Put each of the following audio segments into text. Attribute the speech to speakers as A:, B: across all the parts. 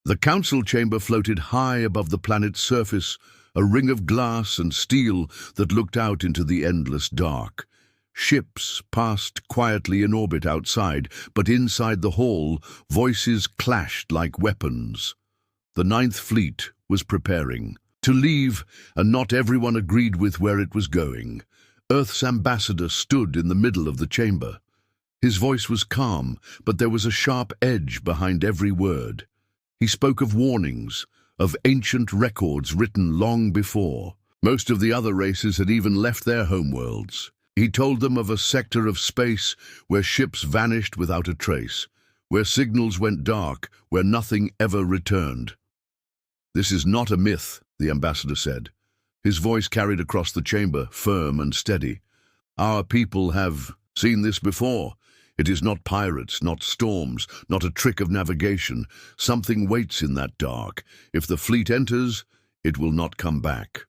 A: The council chamber floated high above the planet's surface, a ring of glass and steel that looked out into the endless dark. Ships passed quietly in orbit outside, but inside the hall, voices clashed like weapons. The Ninth Fleet was preparing to leave, and not everyone agreed with where it was going. Earth's ambassador stood in the middle of the chamber. His voice was calm, but there was a sharp edge behind every word. He spoke of warnings, of ancient records written long before. Most of the other races had even left their homeworlds. He told them of a sector of space where ships vanished without a trace, where signals went dark, where nothing ever returned. "This is not a myth," the ambassador said. His voice carried across the chamber, firm and steady. "Our people have seen this before. It is not pirates, not storms, not a trick of navigation. Something waits in that dark. If the fleet enters, it will not come back."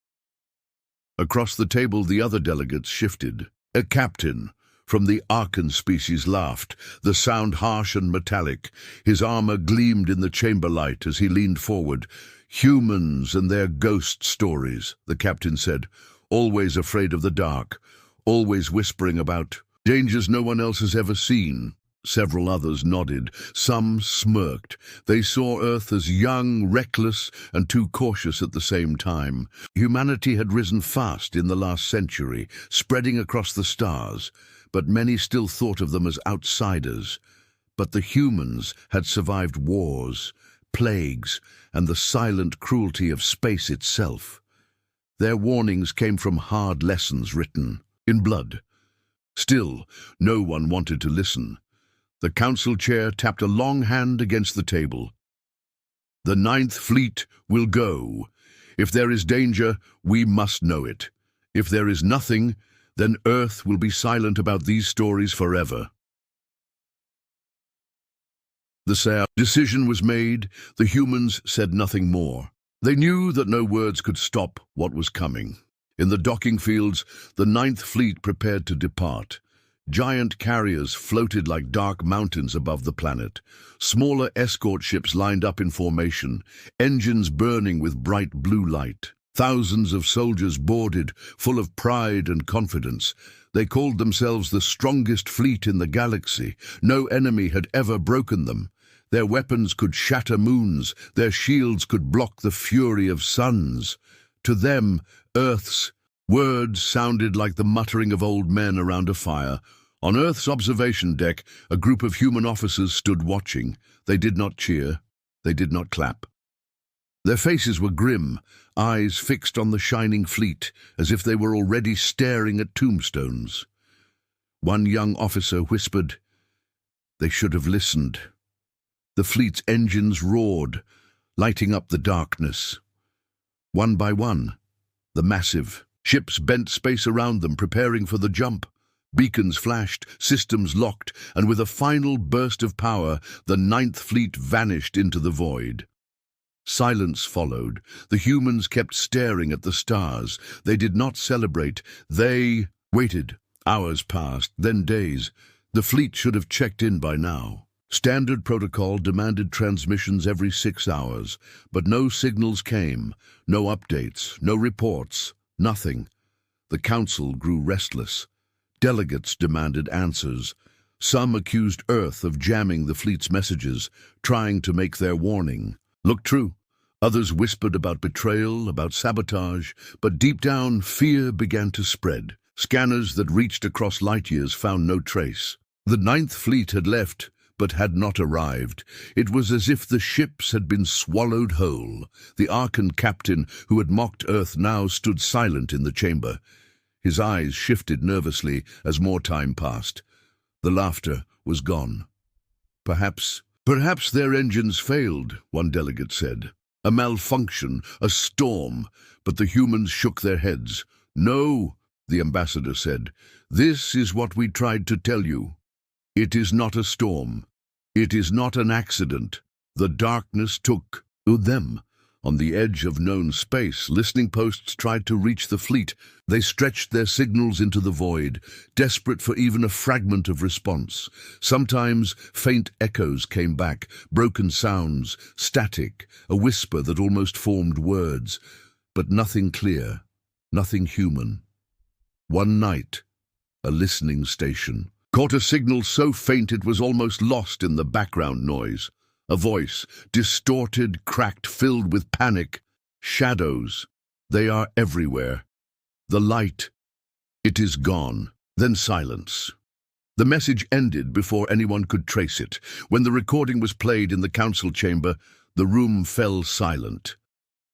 A: Across the table, the other delegates shifted. A captain from the Arkan species laughed, the sound harsh and metallic. His armor gleamed in the chamber light as he leaned forward. "Humans and their ghost stories," the captain said, "always afraid of the dark, always whispering about dangers no one else has ever seen." Several others nodded. Some smirked. They saw Earth as young, reckless, and too cautious at the same time. Humanity had risen fast in the last century, spreading across the stars, but many still thought of them as outsiders. But the humans had survived wars, plagues, and the silent cruelty of space itself. Their warnings came from hard lessons written in blood. Still, no one wanted to listen. The council chair tapped a long hand against the table. "The Ninth Fleet will go. If there is danger, we must know it. If there is nothing, then Earth will be silent about these stories forever." The decision was made. The humans said nothing more. They knew that no words could stop what was coming. In the docking fields, the Ninth Fleet prepared to depart. Giant carriers floated like dark mountains above the planet. Smaller escort ships lined up in formation, engines burning with bright blue light. Thousands of soldiers boarded, full of pride and confidence. They called themselves the strongest fleet in the galaxy. No enemy had ever broken them. Their weapons could shatter moons. Their shields could block the fury of suns. To them, Earth's words sounded like the muttering of old men around a fire. On Earth's observation deck, a group of human officers stood watching. They did not cheer. They did not clap. Their faces were grim, eyes fixed on the shining fleet, as if they were already staring at tombstones. One young officer whispered, "They should have listened." The fleet's engines roared, lighting up the darkness. One by one, the massive ships bent space around them, preparing for the jump. Beacons flashed, systems locked, and with a final burst of power, the Ninth Fleet vanished into the void. Silence followed. The humans kept staring at the stars. They did not celebrate. They waited. Hours passed, then days. The fleet should have checked in by now. Standard protocol demanded transmissions every 6 hours, but no signals came, no updates, no reports, nothing. The council grew restless. Delegates demanded answers. Some accused Earth of jamming the fleet's messages, trying to make their warning look true. Others whispered about betrayal, about sabotage, but deep down, fear began to spread. Scanners that reached across light years found no trace. The Ninth Fleet had left, but had not arrived. It was as if the ships had been swallowed whole. The Arkan captain, who had mocked Earth, now stood silent in the chamber. His eyes shifted nervously as more time passed. The laughter was gone. Perhaps their engines failed," one delegate said. "A malfunction, a storm," but the humans shook their heads. "No," the ambassador said. "This is what we tried to tell you. It is not a storm. It is not an accident. The darkness took them. On the edge of known space, listening posts tried to reach the fleet. They stretched their signals into the void, desperate for even a fragment of response. Sometimes faint echoes came back, broken sounds, static, a whisper that almost formed words, but nothing clear, nothing human. One night, a listening station caught a signal so faint it was almost lost in the background noise. A voice, distorted, cracked, filled with panic. Shadows. They are everywhere. The light. It is gone. Then silence. The message ended before anyone could trace it. When the recording was played in the council chamber, the room fell silent.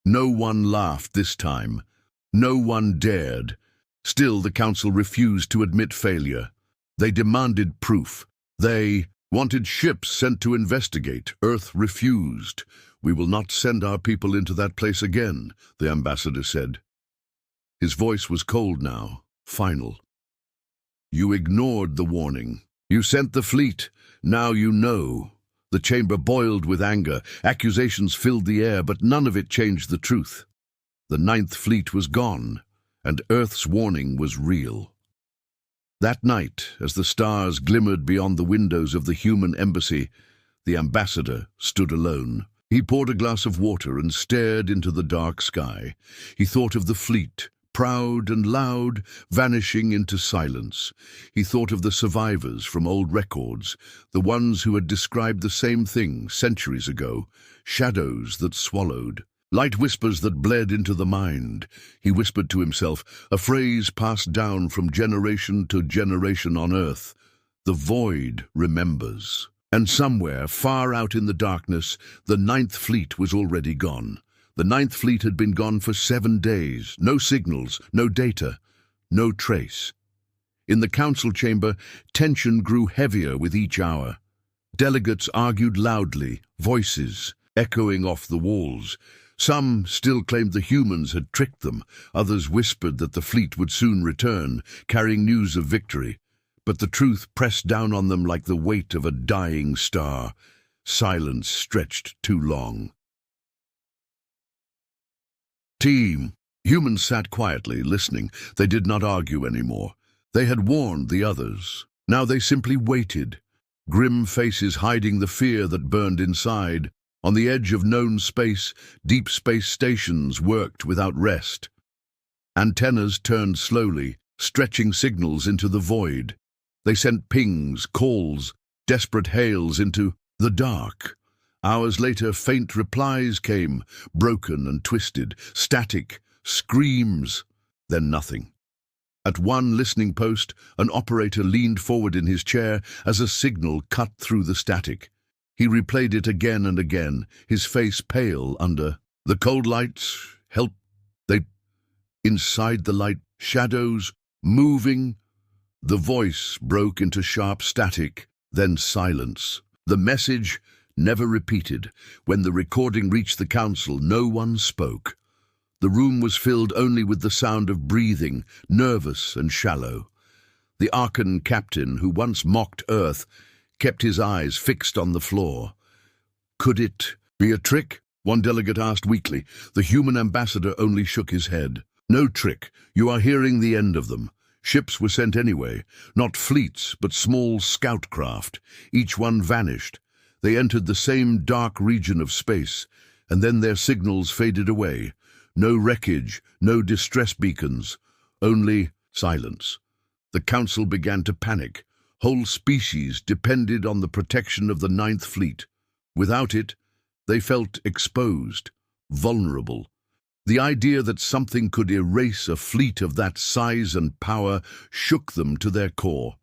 A: No one laughed this time. No one dared. Still, the council refused to admit failure. They demanded proof. They wanted ships sent to investigate. Earth refused. "We will not send our people into that place again," the ambassador said. His voice was cold now, final. "You ignored the warning. You sent the fleet. Now you know." The chamber boiled with anger. Accusations filled the air, but none of it changed the truth. The Ninth Fleet was gone, and Earth's warning was real. That night, as the stars glimmered beyond the windows of the human embassy, the ambassador stood alone. He poured a glass of water and stared into the dark sky. He thought of the fleet, proud and loud, vanishing into silence. He thought of the survivors from old records, the ones who had described the same thing centuries ago, shadows that swallowed. Light whispers that bled into the mind. He whispered to himself, a phrase passed down from generation to generation on Earth. The void remembers. And somewhere, far out in the darkness, the Ninth Fleet was already gone. The Ninth Fleet had been gone for 7 days. No signals, no data, no trace. In the council chamber, tension grew heavier with each hour. Delegates argued loudly, voices echoing off the walls. Some still claimed the humans had tricked them. Others whispered that the fleet would soon return, carrying news of victory. But the truth pressed down on them like the weight of a dying star. Silence stretched too long. Team. Humans sat quietly, listening. They did not argue anymore. They had warned the others. Now they simply waited, grim faces hiding the fear that burned inside. On the edge of known space, deep space stations worked without rest. Antennas turned slowly, stretching signals into the void. They sent pings, calls, desperate hails into the dark. Hours later, faint replies came, broken and twisted, static, screams, then nothing. At one listening post, an operator leaned forward in his chair as a signal cut through the static. He replayed it again and again, his face pale under the cold lights. Help! Inside the light, shadows, moving. The voice broke into sharp static, then silence. The message never repeated. When the recording reached the council, no one spoke. The room was filled only with the sound of breathing, nervous and shallow. The Archon captain, who once mocked Earth, kept his eyes fixed on the floor. Could it be a trick? One delegate asked weakly. The human ambassador only shook his head. No trick. You are hearing the end of them. Ships were sent anyway. Not fleets, but small scout craft. Each one vanished. They entered the same dark region of space, and then their signals faded away. No wreckage, no distress beacons, only silence. The council began to panic. Whole species depended on the protection of the Ninth Fleet. Without it, they felt exposed, vulnerable. The idea that something could erase a fleet of that size and power shook them to their core.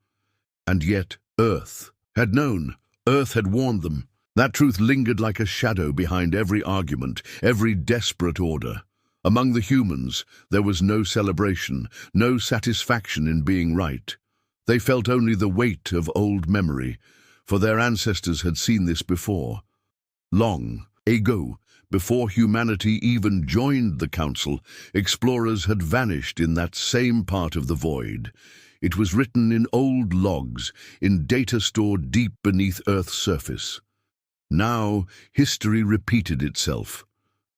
A: And yet, Earth had known. Earth had warned them. That truth lingered like a shadow behind every argument, every desperate order. Among the humans, there was no celebration, no satisfaction in being right. They felt only the weight of old memory, for their ancestors had seen this before. Long ago, before humanity even joined the Council, explorers had vanished in that same part of the void. It was written in old logs, in data stored deep beneath Earth's surface. Now, history repeated itself.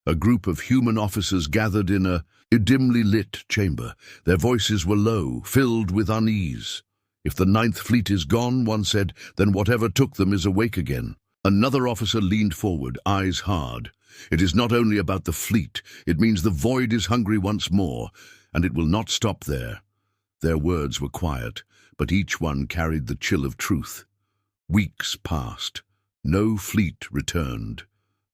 A: A group of human officers gathered in a dimly lit chamber. Their voices were low, filled with unease. "If the Ninth Fleet is gone," one said, "then whatever took them is awake again." Another officer leaned forward, eyes hard. "It is not only about the fleet. It means the void is hungry once more, and it will not stop there." Their words were quiet, but each one carried the chill of truth. Weeks passed. No fleet returned.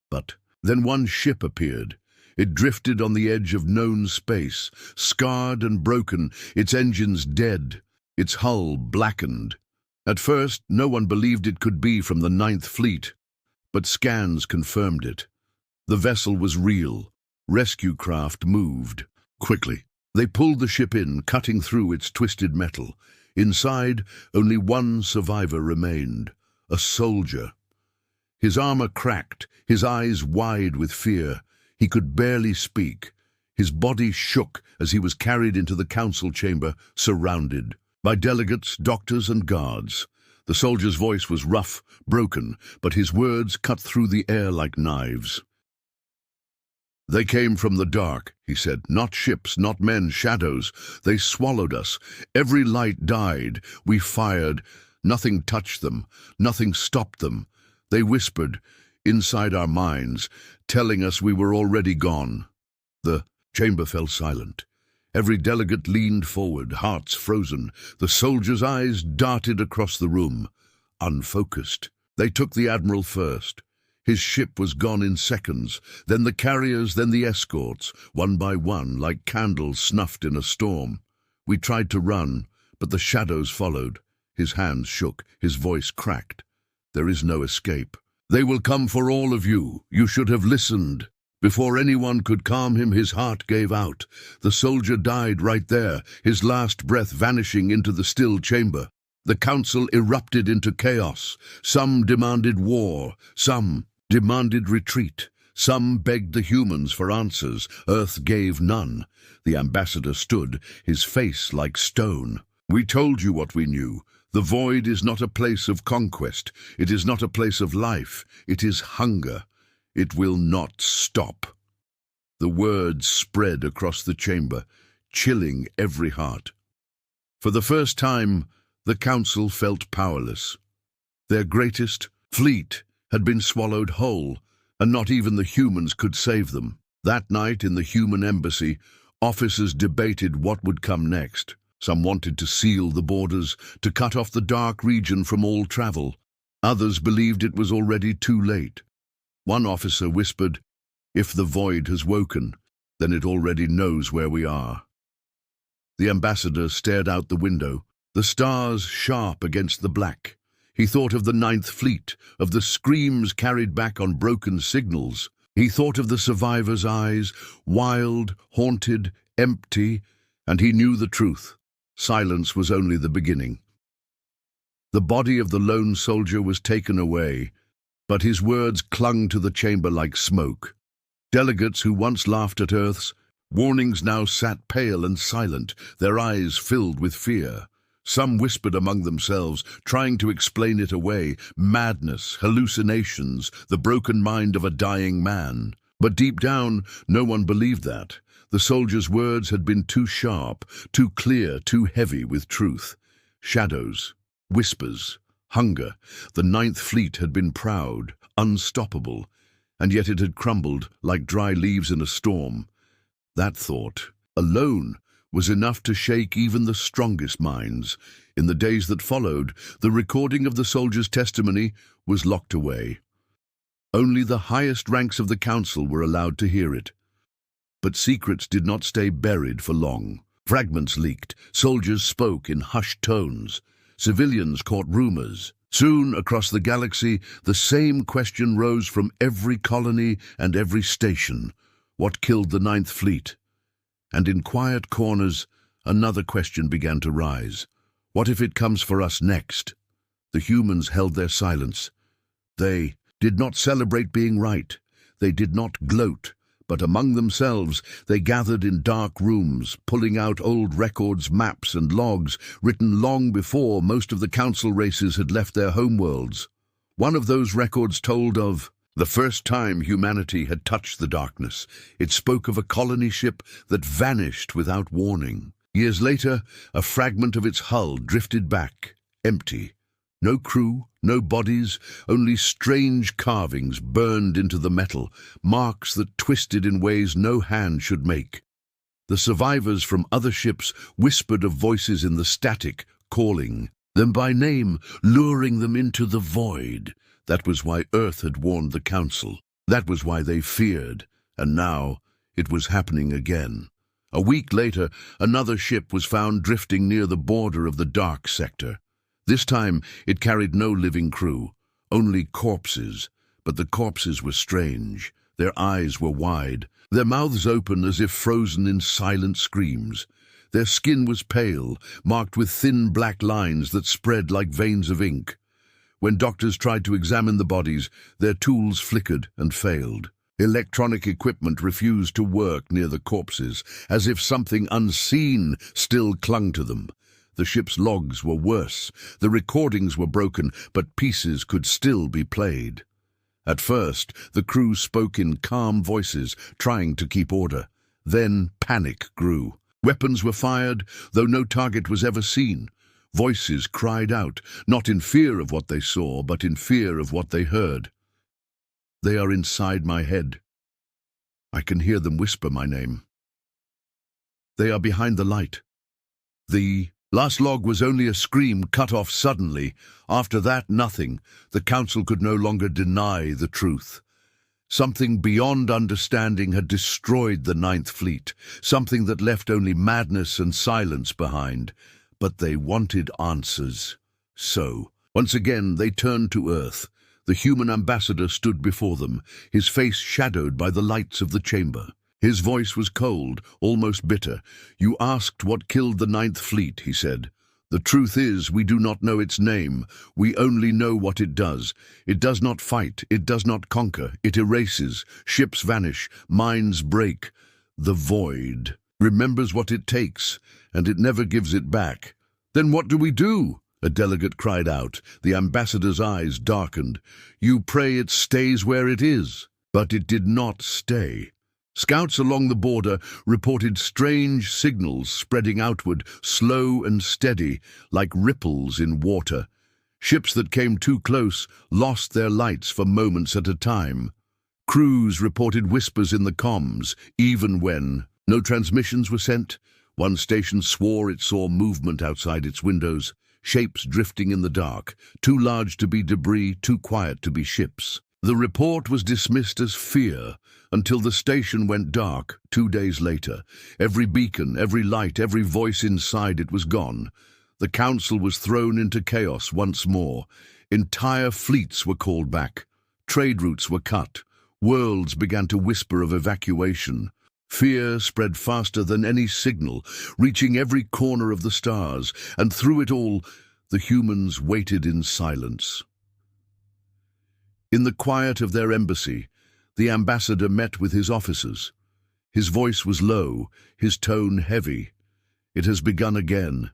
A: But then one ship appeared. It drifted on the edge of known space, scarred and broken, its engines dead, its hull blackened. At first, no one believed it could be from the Ninth Fleet, but scans confirmed it. The vessel was real. Rescue craft moved quickly. They pulled the ship in, cutting through its twisted metal. Inside, only one survivor remained, a soldier. His armor cracked, his eyes wide with fear. He could barely speak. His body shook as he was carried into the council chamber, surrounded by delegates, doctors, and guards. The soldier's voice was rough, broken, but his words cut through the air like knives. "They came from the dark," he said. "Not ships, not men, shadows. They swallowed us. Every light died. We fired. Nothing touched them. Nothing stopped them. They whispered inside our minds, telling us we were already gone." The chamber fell silent. Every delegate leaned forward, hearts frozen. The soldiers' eyes darted across the room, unfocused. They took the admiral first. His ship was gone in seconds, then the carriers, then the escorts, one by one, like candles snuffed in a storm. We tried to run, but the shadows followed. His hands shook, his voice cracked. "There is no escape. They will come for all of you. You should have listened." Before anyone could calm him, his heart gave out. The soldier died right there, his last breath vanishing into the still chamber. The council erupted into chaos. Some demanded war, some demanded retreat. Some begged the humans for answers. Earth gave none. The ambassador stood, his face like stone. "We told you what we knew. The void is not a place of conquest. It is not a place of life. It is hunger. It will not stop." The words spread across the chamber, chilling every heart. For the first time, the council felt powerless. Their greatest fleet had been swallowed whole, and not even the humans could save them. That night in the human embassy, officers debated what would come next. Some wanted to seal the borders, to cut off the dark region from all travel. Others believed it was already too late. One officer whispered, "If the void has woken, then it already knows where we are." The ambassador stared out the window, the stars sharp against the black. He thought of the Ninth Fleet, of the screams carried back on broken signals. He thought of the survivors' eyes, wild, haunted, empty, and he knew the truth. Silence was only the beginning. The body of the lone soldier was taken away, but his words clung to the chamber like smoke. Delegates who once laughed at Earth's warnings now sat pale and silent, their eyes filled with fear. Some whispered among themselves, trying to explain it away: madness, hallucinations, the broken mind of a dying man. But deep down, no one believed that. The soldier's words had been too sharp, too clear, too heavy with truth. Shadows, whispers, hunger. The Ninth Fleet had been proud, unstoppable, and yet it had crumbled like dry leaves in a storm. That thought, alone, was enough to shake even the strongest minds. In the days that followed, the recording of the soldier's testimony was locked away. Only the highest ranks of the council were allowed to hear it. But secrets did not stay buried for long. Fragments leaked, soldiers spoke in hushed tones, civilians caught rumors. Soon, across the galaxy, the same question rose from every colony and every station. What killed the Ninth Fleet? And in quiet corners, another question began to rise. What if it comes for us next? The humans held their silence. They did not celebrate being right. They did not gloat. But among themselves, they gathered in dark rooms, pulling out old records, maps, and logs, written long before most of the council races had left their homeworlds. One of those records told of The first time humanity had touched the darkness, it spoke of a colony ship that vanished without warning. Years later, a fragment of its hull drifted back, empty. No crew, no bodies, only strange carvings burned into the metal, marks that twisted in ways no hand should make. The survivors from other ships whispered of voices in the static, calling them by name, luring them into the void. That was why Earth had warned the Council. That was why they feared, and now it was happening again. A week later, another ship was found drifting near the border of the dark sector. This time, it carried no living crew, only corpses. But the corpses were strange. Their eyes were wide, their mouths open as if frozen in silent screams. Their skin was pale, marked with thin black lines that spread like veins of ink. When doctors tried to examine the bodies, their tools flickered and failed. Electronic equipment refused to work near the corpses, as if something unseen still clung to them. The ship's logs were worse. The recordings were broken, but pieces could still be played. At first, the crew spoke in calm voices, trying to keep order. Then panic grew. Weapons were fired, though no target was ever seen. Voices cried out, not in fear of what they saw, but in fear of what they heard. They are inside my head. I can hear them whisper my name. They are behind the light. The last log was only a scream cut off suddenly. After that, nothing. The Council could no longer deny the truth. Something beyond understanding had destroyed the Ninth Fleet, something that left only madness and silence behind. But they wanted answers. So, once again, they turned to Earth. The human ambassador stood before them, his face shadowed by the lights of the chamber. His voice was cold, almost bitter. "You asked what killed the Ninth Fleet," he said. "The truth is, we do not know its name. We only know what it does. It does not fight, it does not conquer, it erases. Ships vanish, minds break. The void remembers what it takes, and it never gives it back." "Then what do we do?" a delegate cried out. The ambassador's eyes darkened. "You pray it stays where it is." But it did not stay. Scouts along the border reported strange signals spreading outward, slow and steady, like ripples in water. Ships that came too close lost their lights for moments at a time. Crews reported whispers in the comms, even when no transmissions were sent. One station swore it saw movement outside its windows, shapes drifting in the dark, too large to be debris, too quiet to be ships. The report was dismissed as fear until the station went dark 2 days later. Every beacon, every light, every voice inside it was gone. The Council was thrown into chaos once more. Entire fleets were called back. Trade routes were cut. Worlds began to whisper of evacuation. Fear spread faster than any signal, reaching every corner of the stars, and through it all, the humans waited in silence. In the quiet of their embassy, the ambassador met with his officers. His voice was low, his tone heavy. "It has begun again,"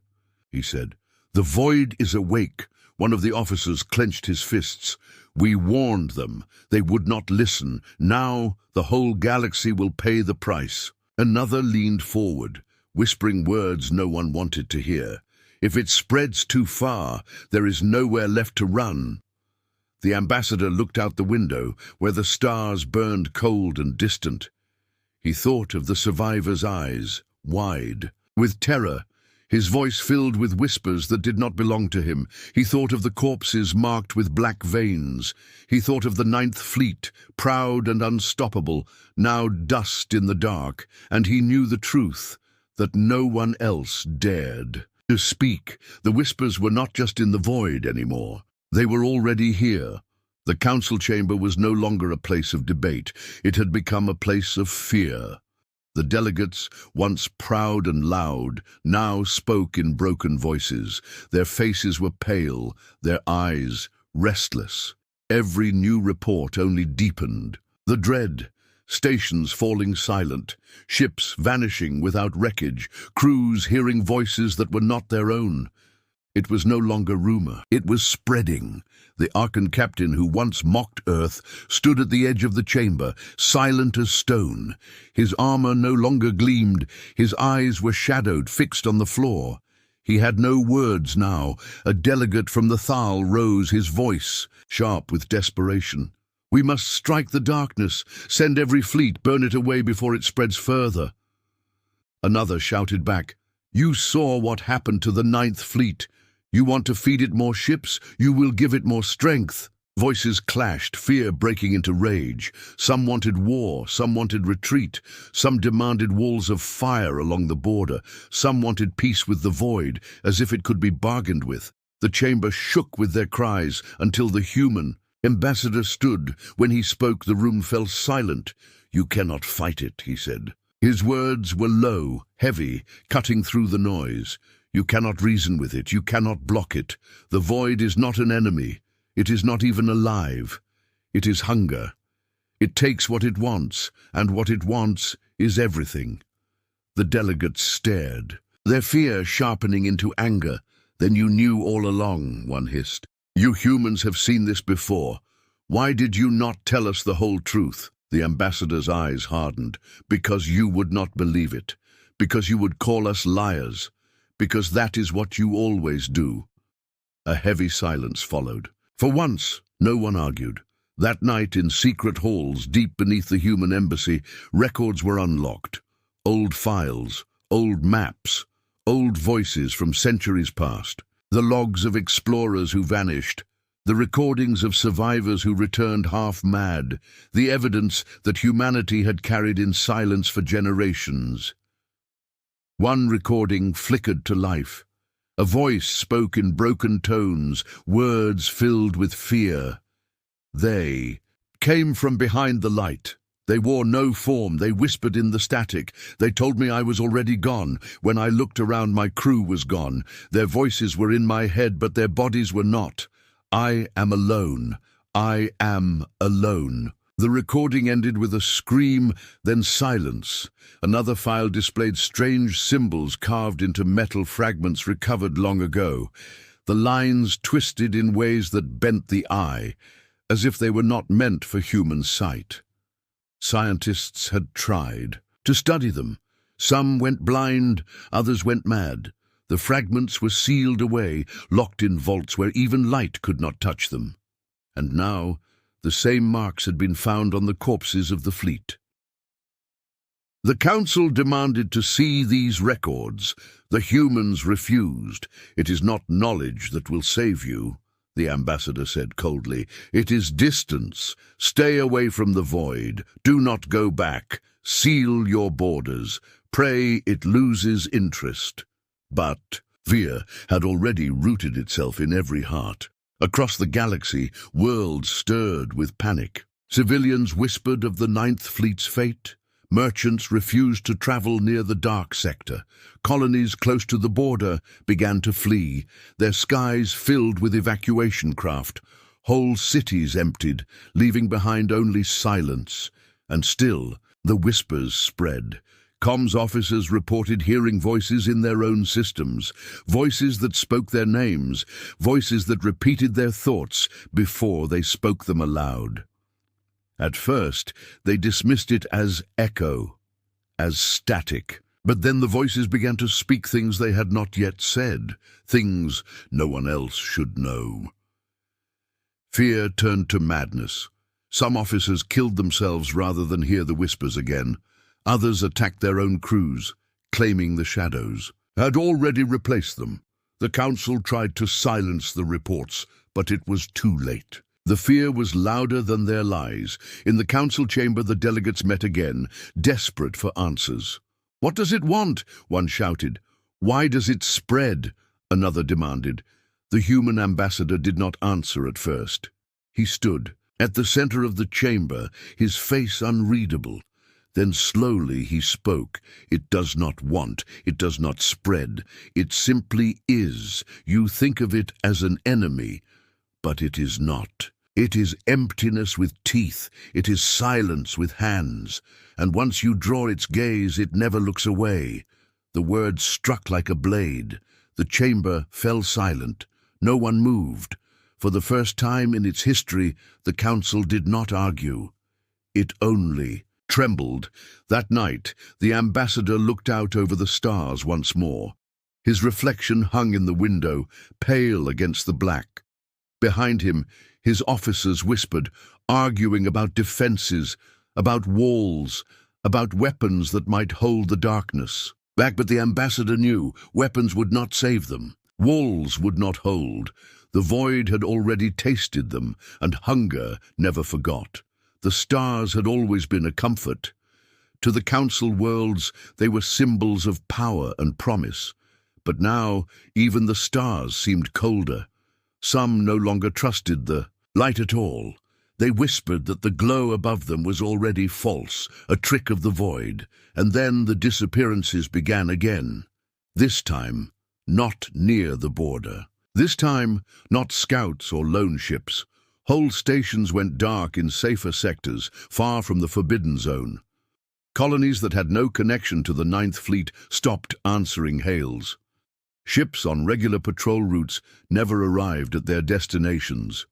A: he said. "The void is awake." One of the officers clenched his fists. "We warned them. They would not listen. Now the whole galaxy will pay the price." Another leaned forward, whispering words no one wanted to hear. "If it spreads too far, there is nowhere left to run." The ambassador looked out the window, where the stars burned cold and distant. He thought of the survivors' eyes, wide, with terror, his voice filled with whispers that did not belong to him. He thought of the corpses marked with black veins. He thought of the Ninth Fleet, proud and unstoppable, now dust in the dark, and he knew the truth, that no one else dared to speak. The whispers were not just in the void anymore. They were already here. The council chamber was no longer a place of debate. It had become a place of fear. The delegates, once proud and loud, now spoke in broken voices. Their faces were pale, their eyes restless. Every new report only deepened the dread. Stations falling silent, ships vanishing without wreckage, crews hearing voices that were not their own. It was no longer rumor. It was spreading. The Archon captain who once mocked Earth stood at the edge of the chamber, silent as stone. His armor no longer gleamed. His eyes were shadowed, fixed on the floor. He had no words now. A delegate from the Thal rose, his voice sharp with desperation. "We must strike the darkness, send every fleet, burn it away before it spreads further." Another shouted back, "You saw what happened to the 9th Fleet. You want to feed it more ships? You will give it more strength." Voices clashed, fear breaking into rage. Some wanted war, some wanted retreat, some demanded walls of fire along the border, some wanted peace with the void, as if it could be bargained with. The chamber shook with their cries until the human ambassador stood. When he spoke, the room fell silent. "You cannot fight it," he said. His words were low, heavy, cutting through the noise. "You cannot reason with it. You cannot block it. The void is not an enemy. It is not even alive. It is hunger. It takes what it wants, and what it wants is everything." The delegates stared, their fear sharpening into anger. "Then you knew all along," one hissed. "You humans have seen this before. Why did you not tell us the whole truth?" The ambassador's eyes hardened. "Because you would not believe it. Because you would call us liars. Because that is what you always do." A heavy silence followed. For once, no one argued. That night, in secret halls deep beneath the human embassy, records were unlocked. Old files, old maps, old voices from centuries past. The logs of explorers who vanished. The recordings of survivors who returned half-mad. The evidence that humanity had carried in silence for generations. One recording flickered to life. A voice spoke in broken tones, words filled with fear. They came from behind the light. They wore no form. They whispered in the static. They told me I was already gone. When I looked around, my crew was gone. Their voices were in my head, but their bodies were not. I am alone. I am alone. The recording ended with a scream, then silence. Another file displayed strange symbols carved into metal fragments recovered long ago. The lines twisted in ways that bent the eye, as if they were not meant for human sight. Scientists had tried to study them. Some went blind, others went mad. The fragments were sealed away, locked in vaults where even light could not touch them. And now, the same marks had been found on the corpses of the fleet. The Council demanded to see these records. The humans refused. "It is not knowledge that will save you," the ambassador said coldly. "It is distance. Stay away from the void. Do not go back. Seal your borders. Pray it loses interest." But fear had already rooted itself in every heart. Across the galaxy, worlds stirred with panic. Civilians whispered of the 9th Fleet's fate. Merchants refused to travel near the dark sector. Colonies close to the border began to flee, their skies filled with evacuation craft. Whole cities emptied, leaving behind only silence. And still, the whispers spread. Comms officers reported hearing voices in their own systems, voices that spoke their names, voices that repeated their thoughts before they spoke them aloud. At first, they dismissed it as echo, as static. But then the voices began to speak things they had not yet said, things no one else should know. Fear turned to madness. Some officers killed themselves rather than hear the whispers again. Others attacked their own crews, claiming the shadows had already replaced them. The Council tried to silence the reports, but it was too late. The fear was louder than their lies. In the Council chamber, the delegates met again, desperate for answers. "What does it want?" one shouted. "Why does it spread?" another demanded. The human ambassador did not answer at first. He stood at the center of the chamber, his face unreadable. Then slowly he spoke. "It does not want, it does not spread. It simply is. You think of it as an enemy, but it is not. It is emptiness with teeth. It is silence with hands. And once you draw its gaze, it never looks away." The word struck like a blade. The chamber fell silent. No one moved. For the first time in its history, the council did not argue. It only trembled. That night, the ambassador looked out over the stars once more. His reflection hung in the window, pale against the black. Behind him, his officers whispered, arguing about defenses, about walls, about weapons that might hold the darkness. But the ambassador knew weapons would not save them. Walls would not hold. The void had already tasted them, and hunger never forgot. The stars had always been a comfort. To the council worlds, they were symbols of power and promise. But now, even the stars seemed colder. Some no longer trusted the light at all. They whispered that the glow above them was already false, a trick of the void, and then the disappearances began again. This time, not near the border. This time, not scouts or lone ships. Whole stations went dark in safer sectors, far from the forbidden zone. Colonies that had no connection to the Ninth Fleet stopped answering hails. Ships on regular patrol routes never arrived at their destinations.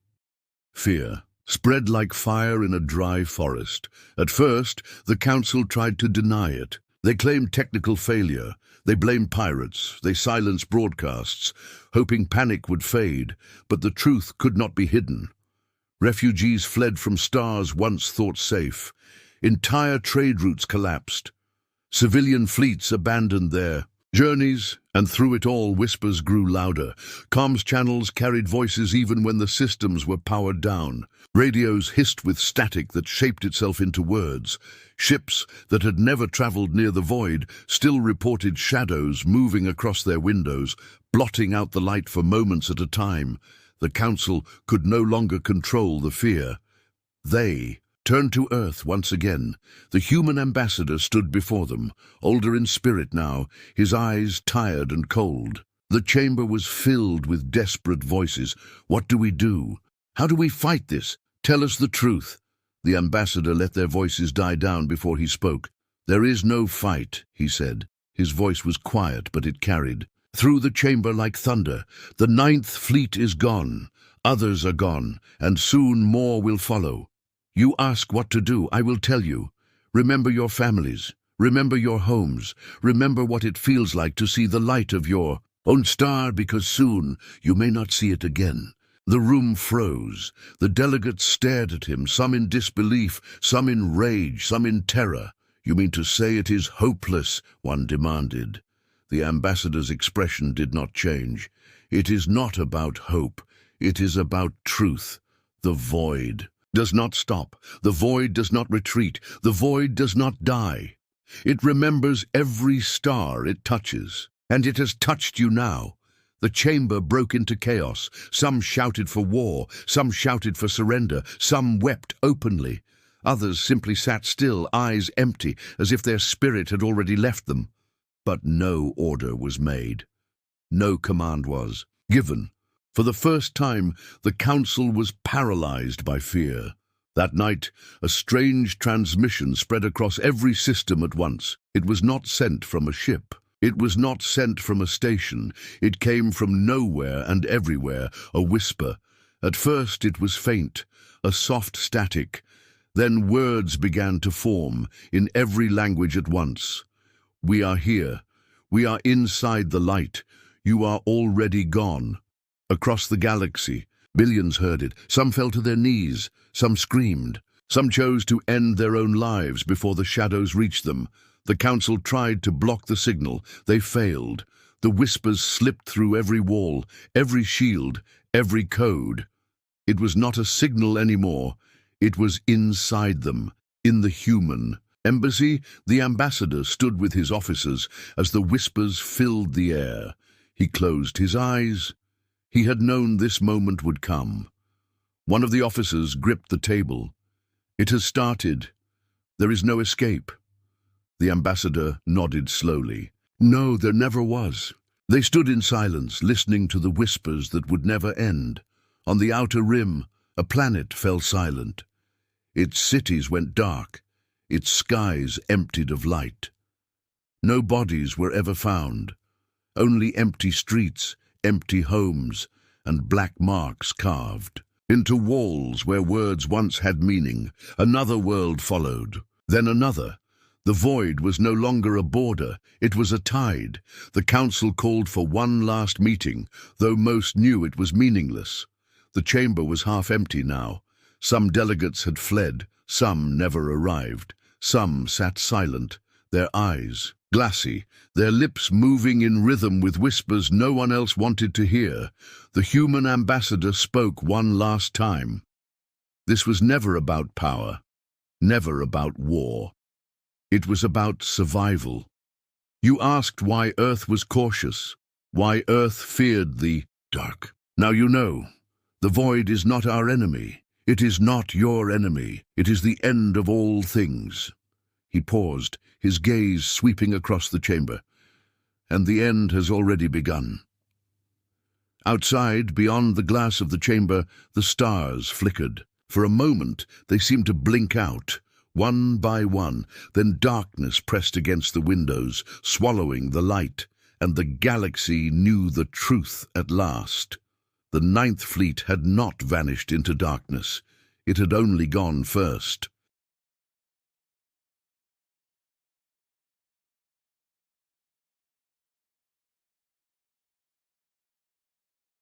A: Fear spread like fire in a dry forest. At first, the council tried to deny it. They claimed technical failure. They blamed pirates. They silenced broadcasts, hoping panic would fade. But the truth could not be hidden. Refugees fled from stars once thought safe. Entire trade routes collapsed. Civilian fleets abandoned their journeys, and through it all whispers grew louder. Comms channels carried voices even when the systems were powered down. Radios hissed with static that shaped itself into words. Ships that had never traveled near the void still reported shadows moving across their windows, blotting out the light for moments at a time. The council could no longer control the fear. They turned to Earth once again. The human ambassador stood before them, older in spirit now, his eyes tired and cold. The chamber was filled with desperate voices. What do we do? How do we fight this? Tell us the truth. The ambassador let their voices die down before he spoke. There is no fight, he said. His voice was quiet, but it carried through the chamber like thunder. The Ninth Fleet is gone. Others are gone, and soon more will follow. You ask what to do, I will tell you. Remember your families. Remember your homes. Remember what it feels like to see the light of your own star, because soon you may not see it again. The room froze. The delegates stared at him, some in disbelief, some in rage, some in terror. You mean to say it is hopeless? One demanded. The ambassador's expression did not change. It is not about hope. It is about truth. The void does not stop. The void does not retreat. The void does not die. It remembers every star it touches. And it has touched you now. The chamber broke into chaos. Some shouted for war. Some shouted for surrender. Some wept openly. Others simply sat still, eyes empty, as if their spirit had already left them. But no order was made. No command was given. For the first time, the council was paralyzed by fear. That night, a strange transmission spread across every system at once. It was not sent from a ship. It was not sent from a station. It came from nowhere and everywhere, a whisper. At first it was faint, a soft static. Then words began to form, in every language at once. We are here. We are inside the light. You are already gone. Across the galaxy, billions heard it. Some fell to their knees. Some screamed. Some chose to end their own lives before the shadows reached them. The council tried to block the signal. They failed. The whispers slipped through every wall, every shield, every code. It was not a signal anymore. It was inside them, in the human embassy. The ambassador stood with his officers as the whispers filled the air. He closed his eyes. He had known this moment would come. One of the officers gripped the table. It has started. There is no escape. The ambassador nodded slowly. No, there never was. They stood in silence, listening to the whispers that would never end. On the outer rim, a planet fell silent. Its cities went dark. Its skies emptied of light. No bodies were ever found. Only empty streets, empty homes, and black marks carved into walls where words once had meaning. Another world followed, then another. The void was no longer a border, it was a tide. The council called for one last meeting, though most knew it was meaningless. The chamber was half empty now. Some delegates had fled, some never arrived. Some sat silent, their eyes glassy, their lips moving in rhythm with whispers no one else wanted to hear. The human ambassador spoke one last time. This was never about power, never about war. It was about survival. You asked why Earth was cautious, why Earth feared the dark. Now you know. The void is not our enemy. It is not your enemy. It is the end of all things. He paused, his gaze sweeping across the chamber. And the end has already begun. Outside, beyond the glass of the chamber, the stars flickered. For a moment, they seemed to blink out, one by one. Then darkness pressed against the windows, swallowing the light, and the galaxy knew the truth at last. The Ninth Fleet had not vanished into darkness. It had only gone first.